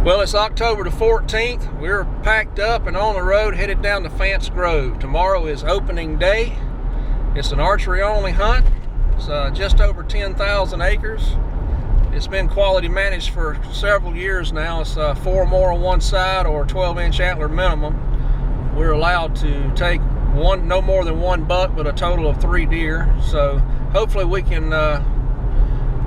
Well, it's October the 14th. We're packed up and on the road headed down to Fantsgrove. Tomorrow is opening day. It's an archery only hunt. It's just over 10,000 acres. It's been quality managed for several years now. It's 4 more on one side or 12-inch antler minimum. We're allowed to take no more than 1 buck, but a total of 3 deer. So hopefully we can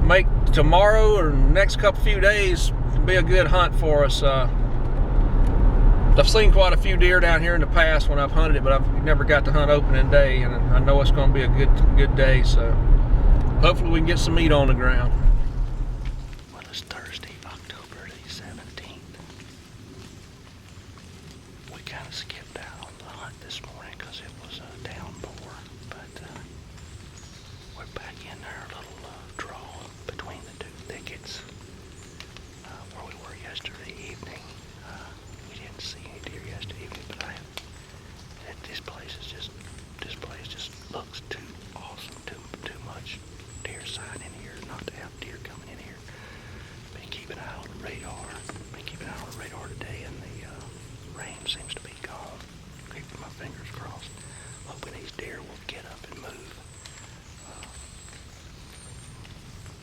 make tomorrow or next few days be a good hunt for us. I've seen quite a few deer down here in the past when I've hunted it, but I've never got to hunt opening day, and I know it's going to be a good day. So hopefully we can get some meat on the ground. Well, it's Thursday, October the 17th. We kind of skipped out on the hunt this morning because it was a downpour, but we're back in our little draw between the two thickets where we were yesterday evening. We didn't see any deer yesterday evening, but this place just looks too awesome, too much deer sign in here not to have deer coming in here. Been keeping an eye on the radar. Today, and the rain seems to be gone. Keeping my fingers crossed, hoping these deer will get up and move.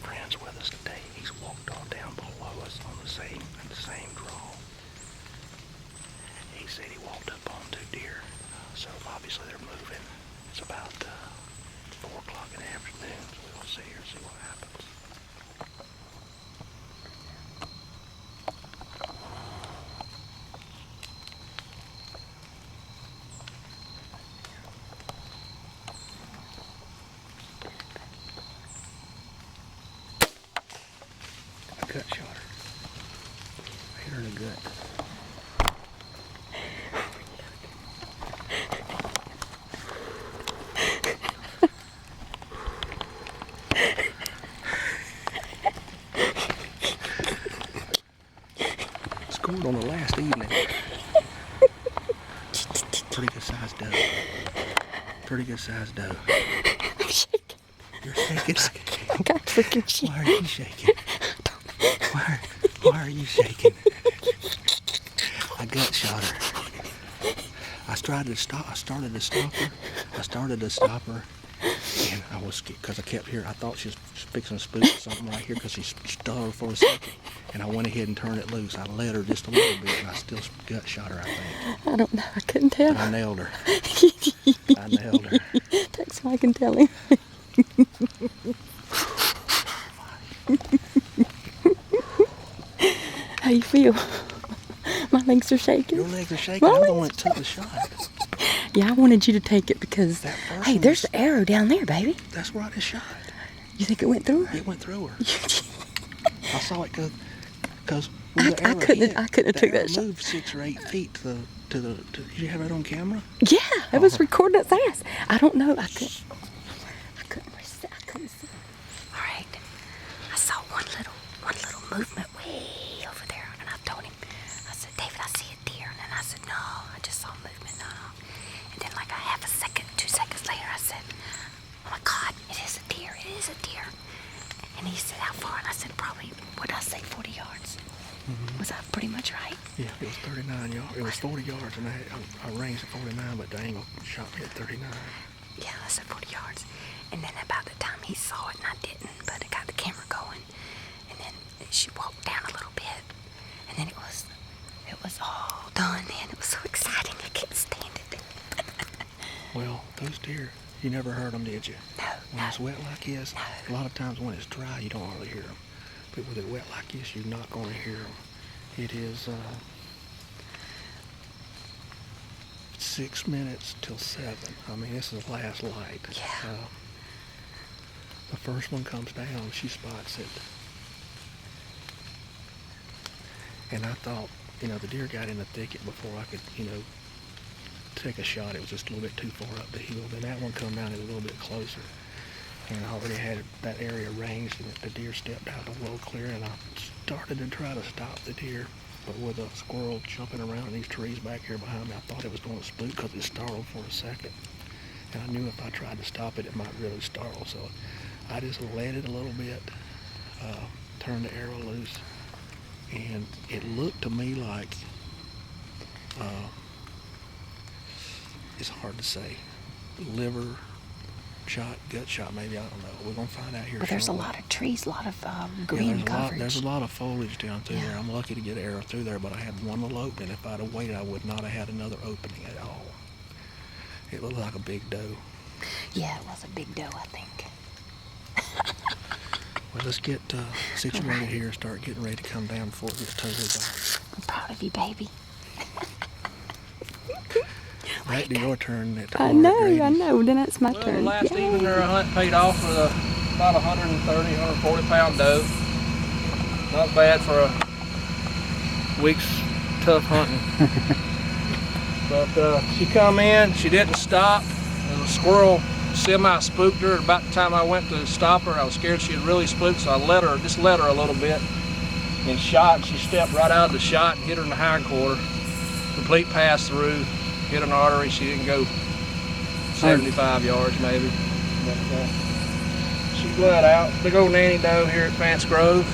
Friends with us today. He's walked on down below us on the same draw. He said he walked up on 2 deer, so obviously they're moving. It's about 4 o'clock in the afternoon, so we'll see here and see what happens. A gut shot her. I hit her in the gut. Scored on the last evening. Pretty good sized doe. I'm shaking. You're shaking? I got freaking shaking. Why are you shaking? Why are you shaking? I gut shot her. I started to stop her. And I was scared because I kept hearing. I thought she was fixing to spook something right here because she stuttered for a second. And I went ahead and turned it loose. I let her just a little bit, and I still gut shot her, I think. I don't know. I couldn't tell. I nailed her. Text Mike and tell him. How you feel? My legs are shaking. Your legs are shaking. I'm the one that took the shot. Yeah, I wanted you to take it because, hey, there's the arrow down there, baby. That's where I just shot. You think it went through her? It went through her. I saw it go, because I couldn't have took that shot. Moved 6 or 8 feet to the. Did you have that on camera? Yeah, it was recording its ass. I don't know. I couldn't see. All right, I saw one little movement way over there, and I told him, I said, David, I see a deer, and then I said, no, I just saw movement, no. And then like a half a second, 2 seconds later, I said, oh my God, it is a deer. And he said, how far? And I said, probably, what did I say, 40 yards? Mm-hmm. Was I pretty much right? Yeah, it was 39 yards. It was 40 yards, and I ranged at 49, but the angle shot me at 39. Yeah, I said 40 yards. And then about the time he saw it, and I didn't, but I got the camera going. And then she walked down a little bit, and then it was all done, and it was so exciting. I couldn't stand it. Well, those deer, you never heard them, did you? No. When it's wet like this, a lot of times when it's dry, you don't really hear them. But with it wet like this, you're not going to hear them. It is 6 minutes till 7. I mean, this is the last light. Yeah. The first one comes down, she spots it. And I thought, the deer got in the thicket before I could, take a shot. It was just a little bit too far up the hill. Then that one come down a little bit closer. And I already had that area ranged, and the deer stepped out a little clear, and I started to try to stop the deer. But with a squirrel jumping around in these trees back here behind me, I thought it was going to spook because it startled for a second. And I knew if I tried to stop it, it might really startle. So I just let it a little bit, turned the arrow loose, and and it looked to me like it's hard to say, liver shot, gut shot, maybe, I don't know. We're gonna find out here. But there's a shortly. lot of trees, a lot of green coverage. There's a lot of foliage down through Yeah. there. I'm lucky to get an arrow through there, but I had one little opening. If I'd have waited, I would not have had another opening at all. It looked like a big doe. Yeah, it was a big doe, I think. Well, let's get situated here, start getting ready to come down before it gets totally dark. I'm proud of you, baby. Back to your turn. I know. Then it's my Well, turn. the last Yay. evening our hunt paid off with about 130, 140 pound doe. Not bad for a week's tough hunting. But she come in, she didn't stop. The squirrel semi-spooked her. About the time I went to stop her, I was scared she'd really spook, so I just let her a little bit and shot. She stepped right out of the shot and hit her in the hindquarter. Complete pass through, hit an artery. She didn't go 75 yards maybe. But she bled out. Big old nanny doe here at Fantsgrove.